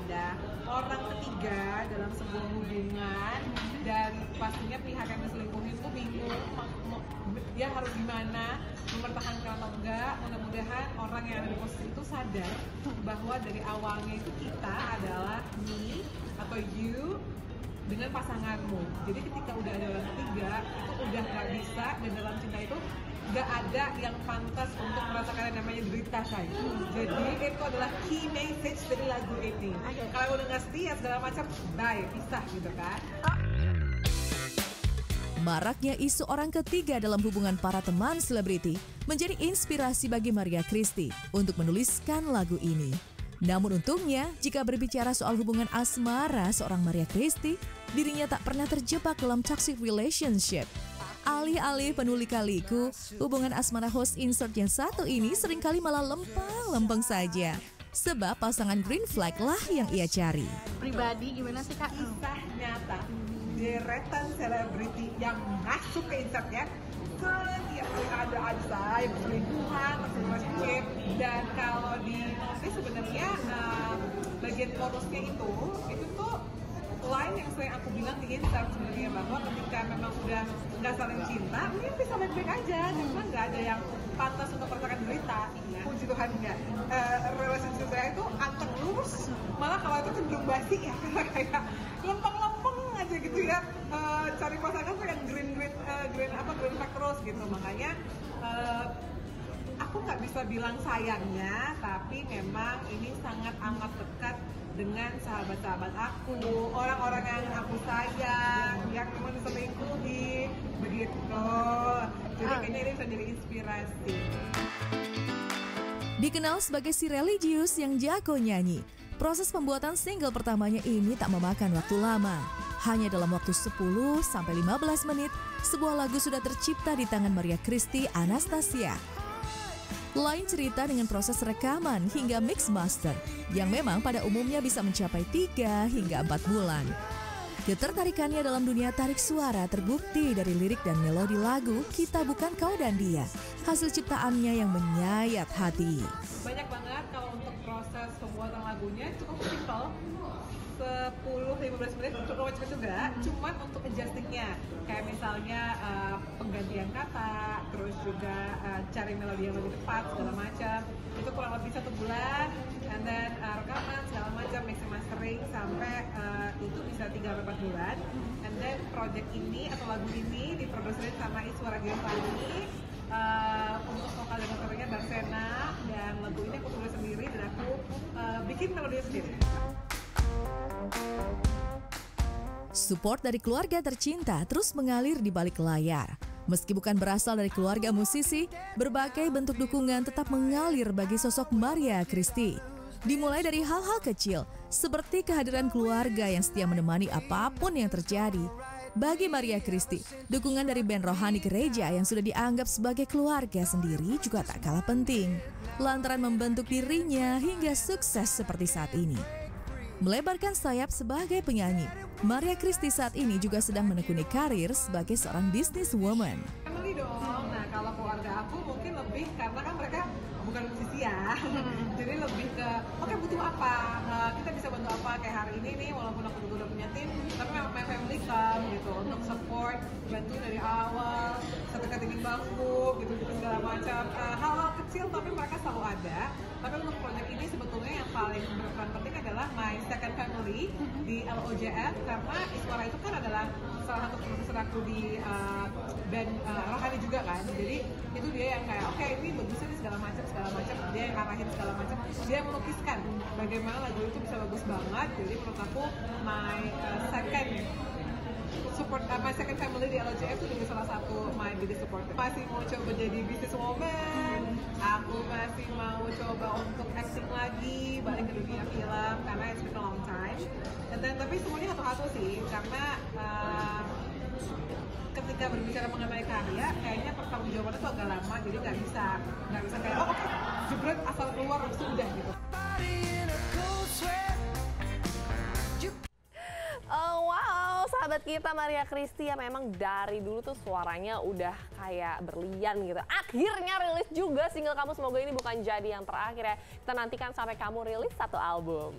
ada orang ketiga dalam sebuah hubungan dan pastinya pihak yang diselingkuhi itu bingung dia harus gimana, mempertahankan atau enggak. Mudah-mudahan orang yang ada di posisi itu sadar bahwa dari awalnya itu kita adalah me atau you dengan pasanganmu. Jadi ketika udah ada orang ketiga itu udah nggak bisa, dan dalam cinta itu nggak ada yang pantas untuk merasakan yang namanya derita, say. Jadi itu adalah key message dari lagu ini. Kalau udah nggak setia segala macam, bye, pisah gitu kan. Maraknya isu orang ketiga dalam hubungan para teman selebriti menjadi inspirasi bagi Maria Christie untuk menuliskan lagu ini. Namun untungnya, jika berbicara soal hubungan asmara seorang Maria Christie, dirinya tak pernah terjebak dalam toxic relationship. Alih-alih penuh lika-liku, hubungan asmara host insert yang satu ini seringkali malah lempeng-lempeng saja. Sebab pasangan green flag lah yang ia cari. Pribadi gimana sih Kak? Kisah nyata deretan selebriti yang masuk ke insertnya setiap kali ada aja yang selingkuhan, relationship. Dan kalau di notice sebenarnya bagian bonusnya itu tuh line yang sering aku bilang di insert sebenarnya, bahwa ketika memang sudah nggak saling cinta, ini bisa baik-baik aja, cuma nggak ada yang pantas untuk merasakan derita. Puji Tuhan enggak. Relationship saya itu anteng lurus, malah kalau itu cenderung basi ya, kayak lempeng-lempeng aja gitu ya. Cari pasangan tuh yang green flag terus gitu. Makanya aku nggak bisa bilang sayangnya, tapi memang ini sangat amat dekat dengan sahabat-sahabat aku, orang-orang yang aku sayang, yang memang diselingkuhi, begitu. Jadi kayaknya ini bisa jadi inspirasi. Dikenal sebagai si religius yang jago nyanyi, proses pembuatan single pertamanya ini tak memakan waktu lama. Hanya dalam waktu 10-15 menit, sebuah lagu sudah tercipta di tangan Maria Christie Anastasia. Lain cerita dengan proses rekaman hingga mix master, yang memang pada umumnya bisa mencapai 3 hingga 4 bulan. Ketertarikannya dalam dunia tarik suara terbukti dari lirik dan melodi lagu Kita Bukan Kau dan Dia, hasil ciptaannya yang menyayat hati. Banyak banget kalau untuk proses pembuatan lagunya, cukup simpel. 10-15 menit cukup cepat juga, cuman untuk adjustingnya kayak misalnya penggantian kata, terus juga cari melodi yang lebih tepat segala macam, itu kurang lebih 1 bulan, and then rekaman segala macam, mixing mastering sampai itu bisa 3-4 bulan, and then project ini atau lagu ini diproduksi sama Iswara Giovanni. Untuk vokal dan motornya Barsena, dan lagu ini aku tulis sendiri dan aku bikin melodi sendiri. Support dari keluarga tercinta terus mengalir di balik layar. Meski bukan berasal dari keluarga musisi, berbagai bentuk dukungan tetap mengalir bagi sosok Maria Christie. Dimulai dari hal-hal kecil, seperti kehadiran keluarga yang setia menemani apapun yang terjadi. Bagi Maria Christie, dukungan dari band rohani gereja yang sudah dianggap sebagai keluarga sendiri juga tak kalah penting, lantaran membentuk dirinya hingga sukses seperti saat ini. Melebarkan sayap sebagai penyanyi, Maria Christie saat ini juga sedang menekuni karir sebagai seorang businesswoman. Family dong. Nah, kalau keluarga aku mungkin lebih karena kan mereka bukan musisi ya. Jadi lebih ke oke, butuh apa? Kita bisa bantu apa? Kayak hari ini nih, walaupun aku juga udah punya tim, tapi memang my family come gitu untuk support, bantu dari awal, setelah tinggi baku gitu segala macam. Hal-hal kecil tapi mereka selalu ada. Tapi untuk proyek ini sebetulnya yang paling berperan penting adalah my second family di LOJF, karena Iswara itu kan adalah salah satu produser aku di band rohani juga kan. Jadi itu dia yang kayak oke, ini bagusnya nih segala macam, dia yang arahin segala macam, dia yang melukiskan bagaimana lagu itu bisa bagus banget. Jadi menurut aku my second family di LOJF itu juga salah satu my biggest support. Masih mau coba jadi businesswoman, aku masih mau coba untuk acting lagi, balik ke dunia film karena it's been a long time. Tapi semuanya satu-satu sih, karena ketika berbicara mengenai karya, kayaknya pertanggungjawabannya tuh agak lama, jadi nggak bisa kayak oke, jebret asal keluar sudah gitu. Wow, sahabat kita Maria Christie ya, memang dari dulu tuh suaranya udah kayak berlian gitu. Akhirnya rilis juga single kamu, semoga ini bukan jadi yang terakhir ya. Kita nantikan sampai kamu rilis 1 album.